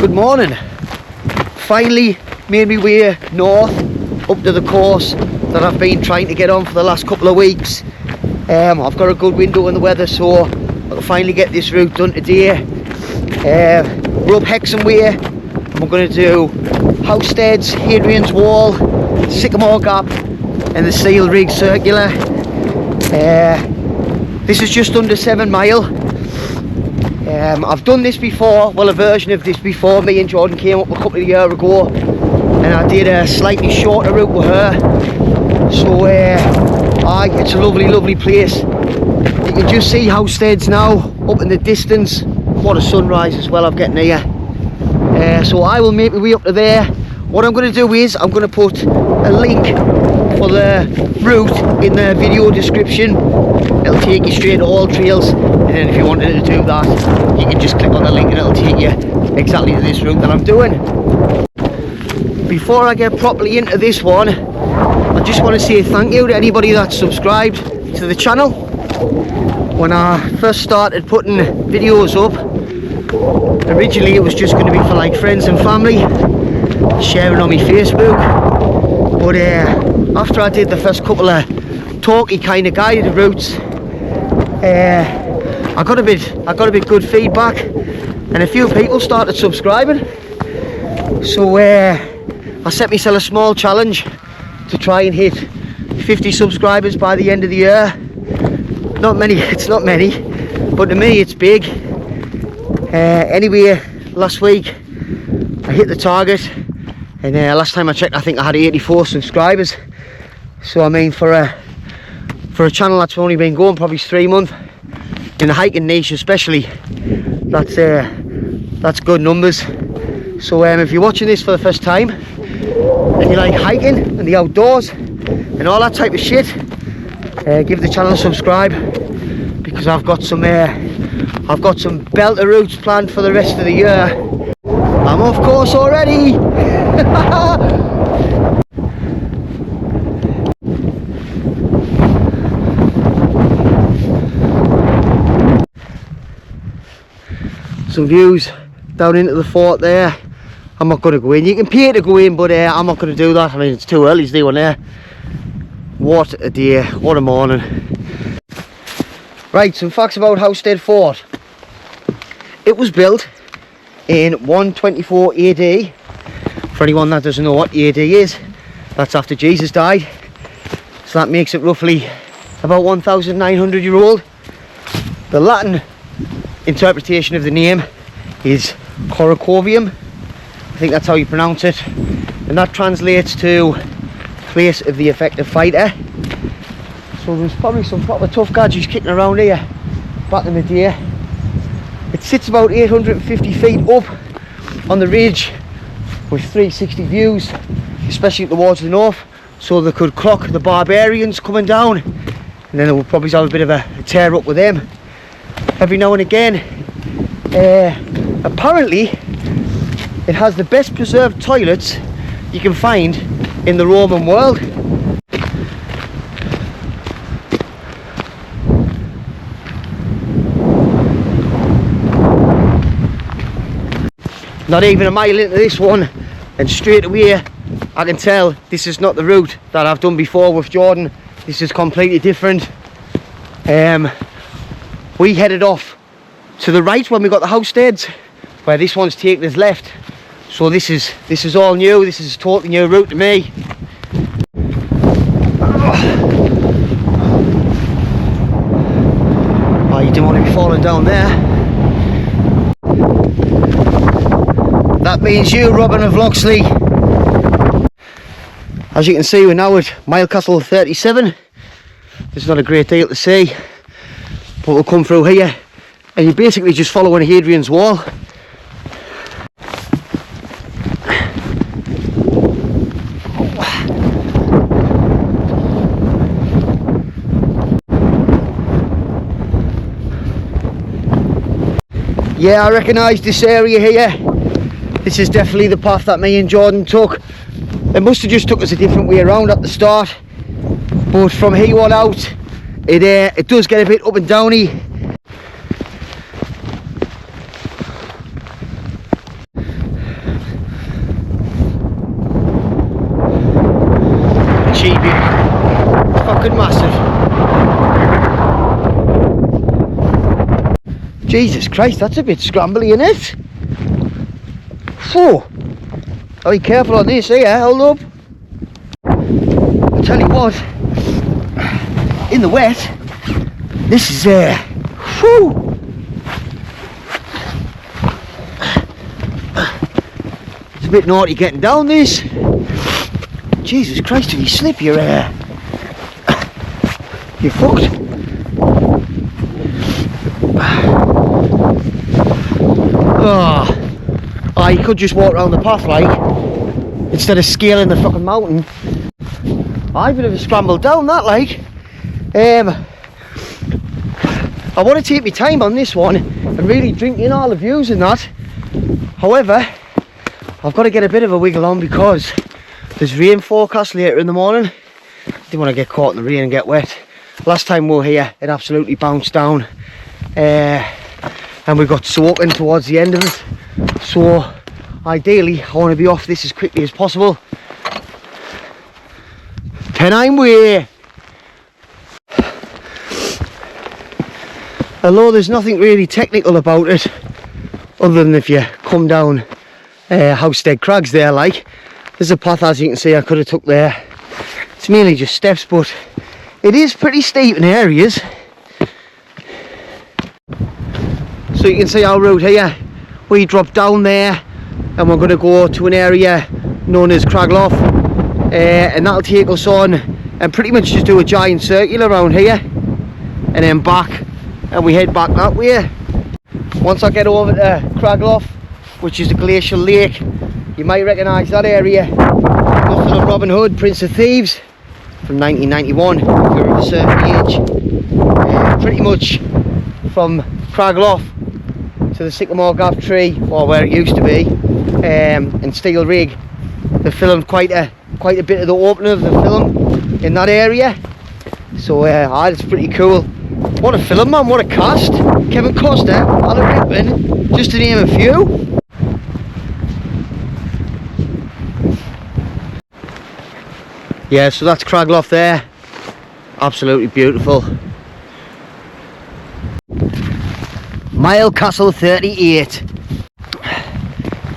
Good morning. Finally made my way north up to the course that I've been trying to get on for the last couple of weeks. I've got a good window in the weather, so I'll finally get this route done today. We're up Hexham Way and we're going to do Housesteads, Hadrian's Wall, Sycamore Gap and the Seal Rig Circular. This is just under 7 mile. I've done this before, well, a version of this before. Me and Jordan came up a couple of years ago and I did a slightly shorter route with her. So it's a lovely place. You can just see Housesteads now up in the distance. What a sunrise as well I'm getting here. So I will make my way up to there. What I'm going to do is I'm going to put a link for the route in the video description. It'll take you straight to all trails, and then if you wanted to do that you can just click on the link and it'll take you exactly to this route that I'm doing. Before I get properly into this one, I just want to say thank you to anybody that subscribed to the channel. When I first started putting videos up, originally it was just going to be for like friends and family, sharing on my Facebook, but after I did the first couple of talky kind of guided routes, I got a bit good feedback and a few people started subscribing. So I set myself a small challenge to try and hit 50 subscribers by the end of the year. It's not many, but to me it's big. Anyway, last week I hit the target, and last time I checked I think I had 84 subscribers. So I mean, for a channel that's only been going probably 3 months, in the hiking niche especially, that's good numbers. So if you're watching this for the first time and you like hiking and the outdoors and all that type of shit, give the channel a subscribe, because I've got some belter routes planned for the rest of the year. I'm off course already. Some views down into the fort there. I'm not going to go in. You can pay to go in, but I'm not going to do that. I mean, it's too early to do one there. What a day, what a morning. Right, some facts about Housestead Fort. It was built in 124 AD. For anyone that doesn't know what AD is, that's after Jesus died. So that makes it roughly about 1,900 year old. The Latin interpretation of the name is Coricovium. I think that's how you pronounce it. And that translates to place of the effective fighter. So there's probably some proper tough gadgets kicking around here back in the day. It sits about 850 feet up on the ridge with 360 views, especially towards the north, so they could clock the barbarians coming down, and then it would probably have a bit of a tear up with them every now and again. Apparently it has the best preserved toilets you can find in the Roman world. Not even a mile into this one, and straight away I can tell this is not the route that I've done before with Jordan. This is completely different. We headed off to the right when we got the Housesteads, where this one's taken us left. So this is all new. This is a totally new route to me. Oh, you don't want to be falling down there. That means you, Robin of Loxley. As you can see, we're now at Milecastle 37. There's not a great deal to see, but we'll come through here and you're basically just following Hadrian's Wall. Yeah, I recognise this area here. This is definitely the path that me and Jordan took. It must have just took us a different way around at the start, but from here on out it does get a bit up and downy. Jesus Christ, that's a bit scrambly, isn't it? Whoa. Be careful on this here, hold up. I tell you what, in the wet, this is whew. It's a bit naughty getting down this. Jesus Christ, if you slip, you're fucked. Oh, you could just walk around the path like, instead of scaling the fucking mountain. I bit of a scramble down that like. I want to take my time on this one and really drink in all the views and that. However, I've got to get a bit of a wiggle on because there's rain forecast later in the morning. Didn't want to get caught in the rain and get wet. Last time we were here, it absolutely bounced down. And we got soaking towards the end of it. So ideally I want to be off this as quickly as possible. Pennine way. Although there's nothing really technical about it, other than if you come down Housestead Crags there like. There's a path, as you can see, I could have took there. It's mainly just steps, but it is pretty steep in areas. So you can see our route here. We drop down there and we're going to go to an area known as Cragloff, and that'll take us on and pretty much just do a giant circle around here and then back, and we head back that way. Once I get over to Cragloff, which is the glacial lake, you might recognise that area. Nothing of Robin Hood, Prince of Thieves from 1991 if you're of a certain age. Pretty much from Cragloff to the Sycamore Gap Tree, or where it used to be, and Steel Rig. They filmed quite a bit of the opening of the film in that area. So it's pretty cool. What a film, man, what a cast. Kevin Costner, Alan Rickman, just to name a few. Yeah, so that's Cragloff there. Absolutely beautiful. Mile Castle 38.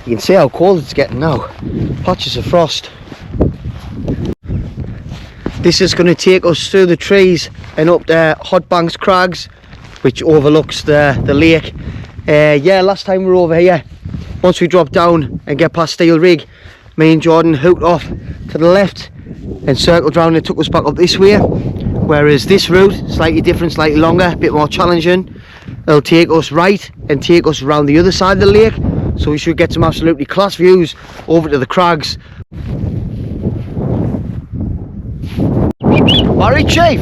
You can see how cold it's getting now. Patches of frost. This is going to take us through the trees and up to Hotbanks Crags, which overlooks the lake. Yeah, last time we were over here, once we dropped down and get past Steel Rig, me and Jordan hooked off to the left and circled round and took us back up this way. Whereas this route, slightly different, slightly longer, a bit more challenging. It'll take us right and take us around the other side of the lake, so we should get some absolutely class views over to the crags. Alright, Chief!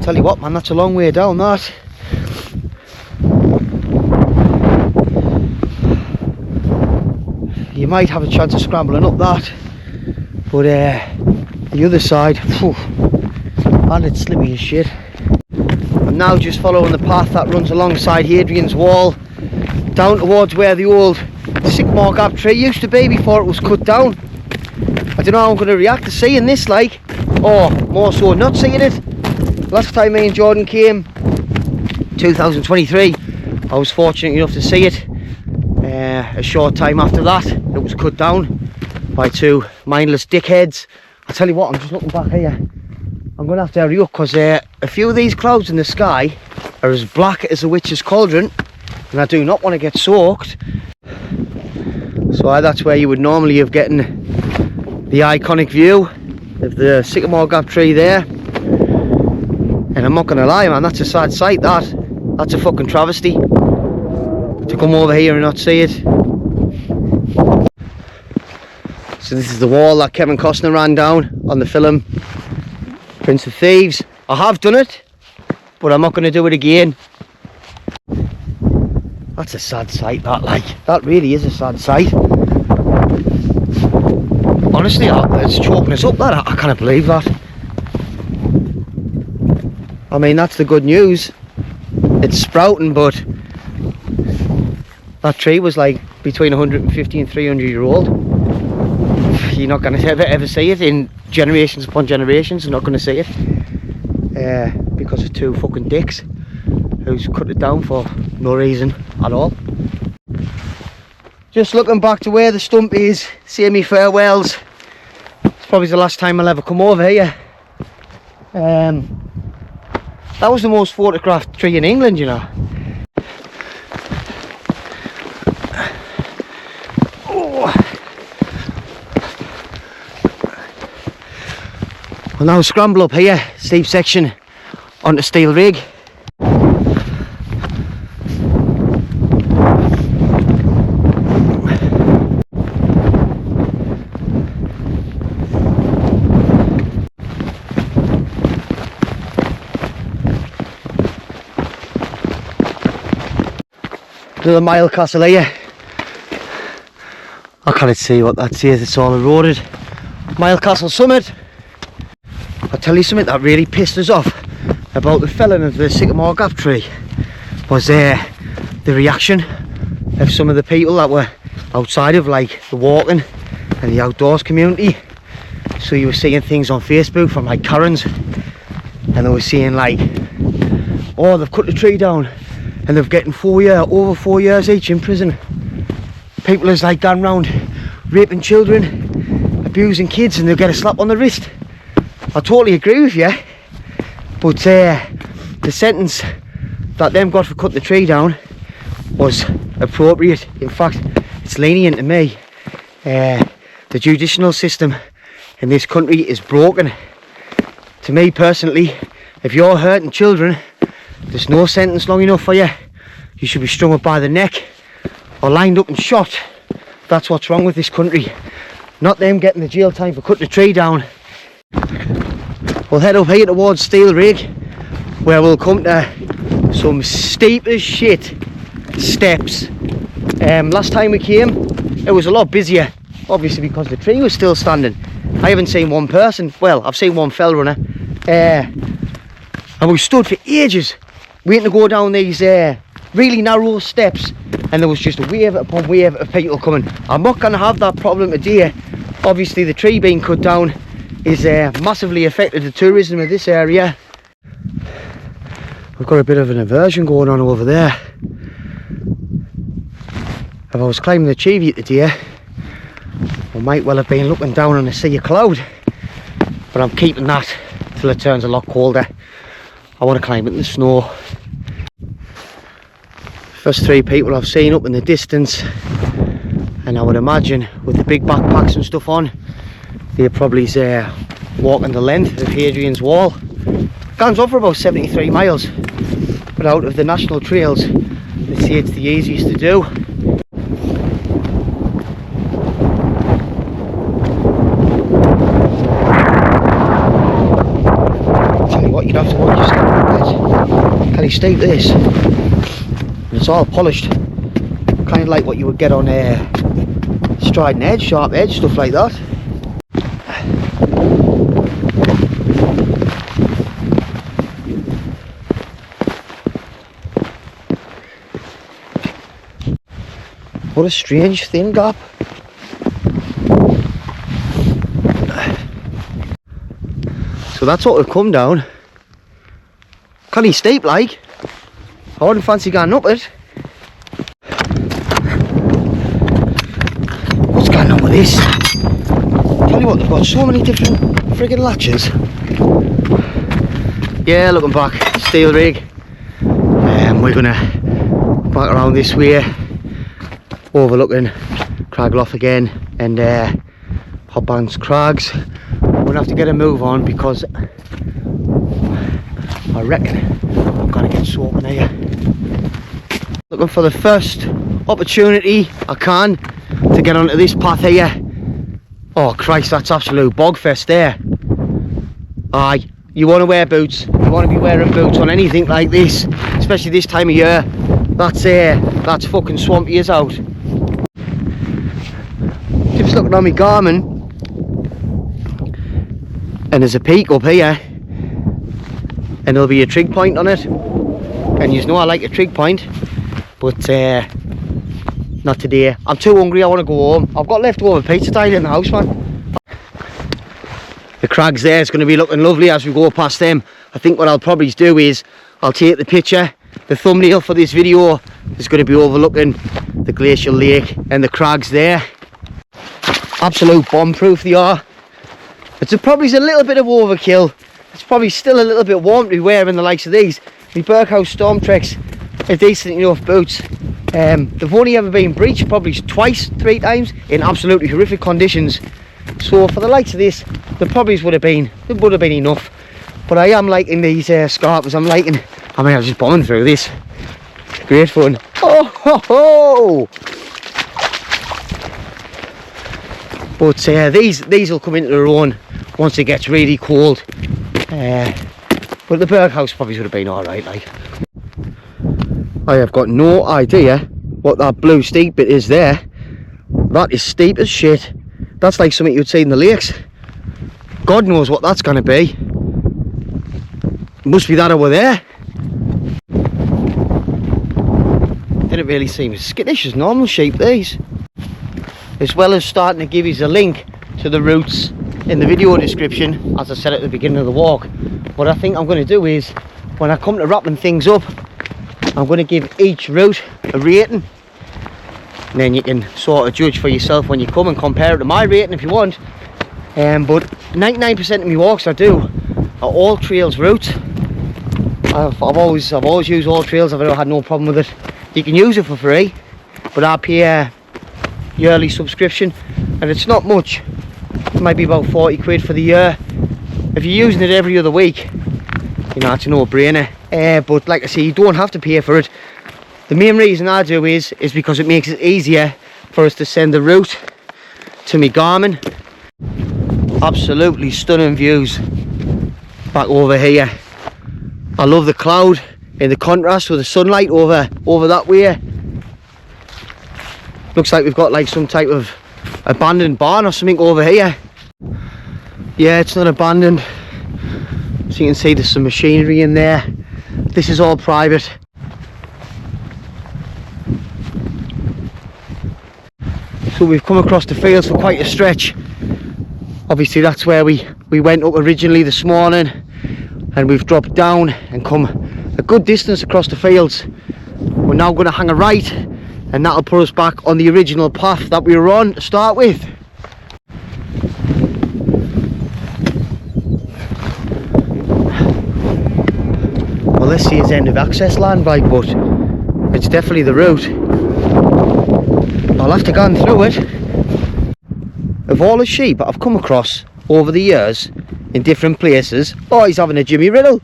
Tell you what, man, that's a long way down, that. You might have a chance of scrambling up that, but the other side, phew, and it's slippy as shit. I'm now just following the path that runs alongside Hadrian's Wall, down towards where the old Sycamore Gap tree used to be before it was cut down. I don't know how I'm going to react to seeing this, like, or more so not seeing it. Last time me and Jordan came, 2023, I was fortunate enough to see it. A short time after that, it was cut down by two mindless dickheads. I tell you what, I'm just looking back here. I'm going to have to hurry up because a few of these clouds in the sky are as black as a witch's cauldron, and I do not want to get soaked. So that's where you would normally have gotten the iconic view of the Sycamore Gap tree there. And I'm not going to lie, man, that's a sad sight, that's a fucking travesty to come over here and not see it. So this is the wall that Kevin Costner ran down on the film Prince of Thieves. I have done it, but I'm not going to do it again. That's a sad sight, that, like, that really is a sad sight. honestly, it's choking us up, that. I can't believe that. I mean, that's the good news. It's sprouting, but that tree was like between 150 and 300 year old. You're not going to ever see it in generations upon generations. You're not going to see it because of two fucking dicks who's cut it down for no reason at all. Just looking back to where the stump is, say me farewells. It's probably the last time I'll ever come over here. That was the most photographed tree in England, you know. We'll now scramble up here, steep section, onto steel rig. Another mile castle here. I can't see what that says, it's all eroded. Mile Castle summit. I'll tell you something that really pissed us off about the felling of the Sycamore gap tree was the reaction of some of the people that were outside of like the walking and the outdoors community. So you were seeing things on Facebook from like Karens, and they were saying like, oh, they've cut the tree down and they're getting over 4 years each in prison. People is like going round raping children, abusing kids, and they'll get a slap on the wrist. I totally agree with you, but the sentence that them got for cutting the tree down was appropriate. In fact, it's lenient to me. The judicial system in this country is broken. To me personally, if you're hurting children, there's no sentence long enough for you. You should be strung up by the neck or lined up and shot. That's what's wrong with this country. Not them getting the jail time for cutting the tree down. We'll head up here towards Steel Rig, where we'll come to some steep as shit steps. Last time we came, it was a lot busier, obviously because the tree was still standing. I haven't seen one person. Well, I've seen one fell runner, and we stood for ages waiting to go down these really narrow steps, and there was just a wave upon wave of people coming. I'm not going to have that problem today. Obviously the tree being cut down is massively affected the tourism of this area. We've got a bit of an aversion going on over there. If I was climbing the Cheviot today, I might well have been looking down on a sea of cloud, but I'm keeping that till it turns a lot colder. I want to climb it in the snow. First three people I've seen up in the distance, and I would imagine with the big backpacks and stuff on, they're probably walking the length of Hadrian's Wall. Goes on for about 73 miles, but out of the national trails they say it's the easiest to do. Tell you what, you'd have to watch your step a bit. Can you steep this? And it's all polished, kind of like what you would get on striding edge, sharp edge, stuff like that. What a strange thin gap. So that's what we've come down. Can he steep like? I wouldn't fancy going up it. What's going on with this? Tell you what, they've got so many different friggin' latches. Yeah, looking back, Steel Rig. We're gonna back around this way, overlooking Craglough again, and Hobban's Crags. We're gonna have to get a move on because I reckon I'm gonna get soaking here. Looking for the first opportunity I can to get onto this path here. Oh Christ, that's absolute bogfest there. Aye, you want to wear boots. You want to be wearing boots on anything like this, especially this time of year. That's fucking swampy as out. Just looking on my Garmin, And there's a peak up here, and there'll be a trig point on it. And you know I like a trig point, but not today. I'm too hungry, I want to go home. I've got leftover pizza died in the house, man. The crags there is going to be looking lovely as we go past them. I think what I'll probably do is I'll take the picture. The thumbnail for this video is going to be overlooking the glacial lake and the crags there. Absolute bomb proof they are. It's probably a little bit of overkill. It's probably still a little bit warm to be wearing the likes of these. My Berghaus Storm Treks are decent enough boots. They've only ever been breached probably twice, 3 times in absolutely horrific conditions. So for the likes of this, the probably would have been enough. But I am liking these scarpers. I mean, I'm just bombing through this. Great fun. Oh ho ho! But these will come into their own once it gets really cold. But the Berghaus probably would have been alright, like. I have got no idea what that blue steep bit is there. That is steep as shit. That's like something you'd see in the lakes. God knows what that's going to be. It must be that over there. Didn't really seem as skittish as normal sheep, these. As well as starting to give you a link to the routes in the video description, as I said at the beginning of the walk. What I think I'm going to do is, when I come to wrapping things up, I'm going to give each route a rating, and then you can sort of judge for yourself when you come and compare it to my rating if you want. But 99% of my walks I do are all trails routes. I've always used all trails. I've never had no problem with it. You can use it for free, but I pay a yearly subscription, and it's not much. It might be about 40 quid for the year. If you're using it every other week, you know, it's a no-brainer. But like I say, you don't have to pay for it. The main reason I do is because it makes it easier for us to send the route to me Garmin. Absolutely stunning views back over here. I love the cloud and the contrast with the sunlight over that way. Looks like we've got like some type of abandoned barn or something over here. Yeah, it's not abandoned. So you can see there's some machinery in there. This is all private. So we've come across the fields for quite a stretch. Obviously that's where we went up originally this morning, and we've dropped down and come a good distance across the fields. We're now going to hang a right, and that'll put us back on the original path that we were on to start with. Well, this is end of access land, like, but it's definitely the route. I'll have to go on through it. Of all the sheep I've come across over the years in different places, oh, he's having a Jimmy Riddle.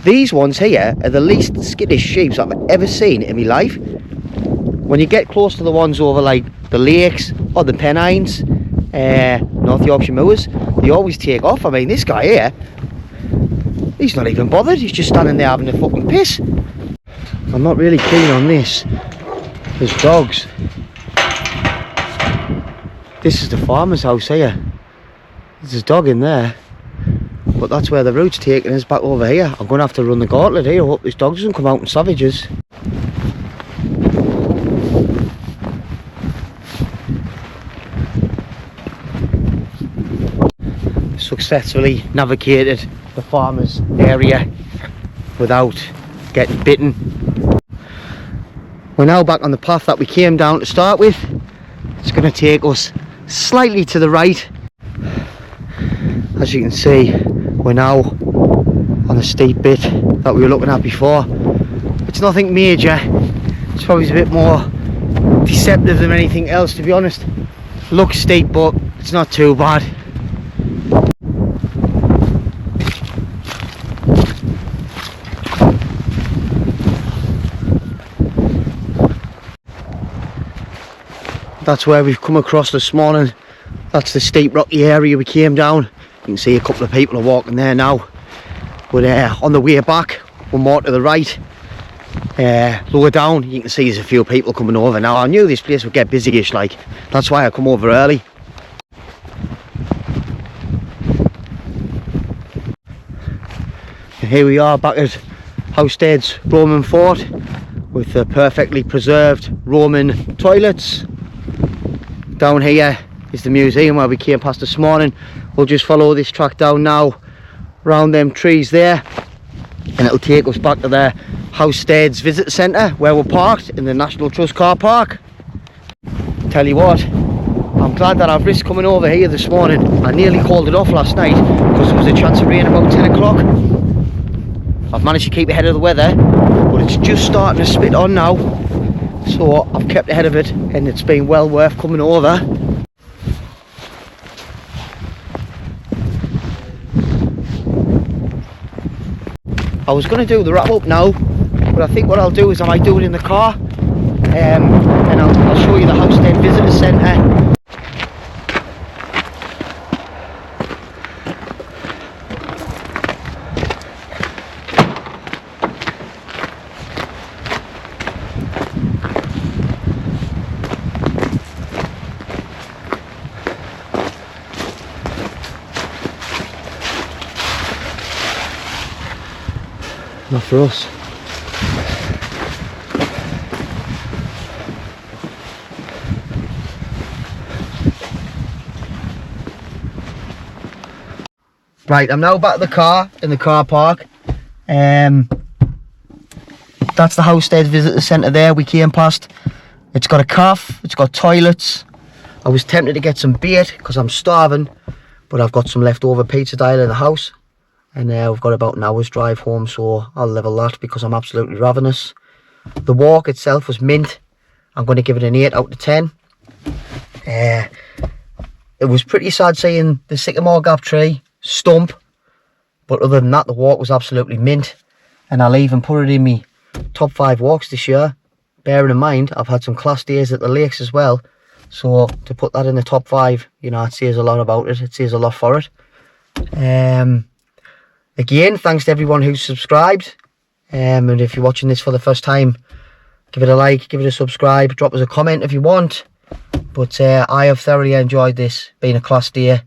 These ones here are the least skittish sheep I've ever seen in my life. When you get close to the ones over like the lakes or the Pennines, North Yorkshire Moors, they always take off. I mean, this guy here, he's not even bothered. He's just standing there having a fucking piss. I'm not really keen on this. There's dogs. This is the farmer's house here. There's a dog in there. But that's where the route's taking us back over here. I'm going to have to run the gauntlet here. I hope this dog doesn't come out and savage us. Successfully navigated the farmer's area without getting bitten. We're now back on the path that we came down to start with. It's going to take us slightly to the right. As you can see, we're now on the steep bit that we were looking at before. It's nothing major. It's probably a bit more deceptive than anything else, to be honest. Looks steep, but it's not too bad. That's where we've come across this morning. That's the steep rocky area we came down. You can see a couple of people are walking there now. But on the way back, we're more to the right. Lower down, you can see there's a few people coming over now. I knew this place would get busy-ish, like. That's why I come over early. And here we are back at Houstead's Roman fort with the perfectly preserved Roman toilets. Down here is the museum where we came past this morning. We'll just follow this track down now round them trees there, and it'll take us back to the Houstead's Visitor Centre where we're parked in the National Trust car park. Tell you what, I'm glad that I've risked coming over here this morning. I nearly called it off last night because there was a chance of rain about 10 o'clock. I've managed to keep ahead of the weather, but it's just starting to spit on now, so I've kept ahead of it and it's been well worth coming over. I was going to do the wrap up now, but I think what I'll do is I might do it in the car, and I'll show you the Houstead Visitor Centre. Not for us. Right, I'm now back at the car in the car park. That's the Houstead Visitor Centre there we came past. It's got a cafe, it's got toilets. I was tempted to get some bait because I'm starving, but I've got some leftover pizza dial in the house. And we've got about an hour's drive home, so I'll level that because I'm absolutely ravenous. The walk itself was mint. I'm going to give it an 8 out of 10. It was pretty sad seeing the Sycamore gap tree stump, but other than that, the walk was absolutely mint. And I'll even put it in me top 5 walks this year. Bearing in mind, I've had some class days at the lakes as well. So to put that in the top 5, you know, it says a lot about it. It says a lot for it. Again, thanks to everyone who's subscribed, and if you're watching this for the first time, give it a like, give it a subscribe, drop us a comment if you want. But I have thoroughly enjoyed this, being a class day,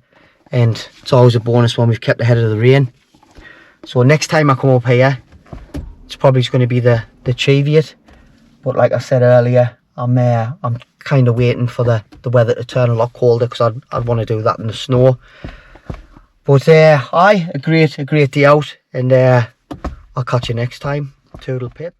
and it's always a bonus when we've kept ahead of the rain. So next time I come up here, it's probably just going to be the Cheviot, but like I said earlier, I'm kind of waiting for the weather to turn a lot colder because I'd want to do that in the snow. But a great day out, and I'll catch you next time. Toodle pip.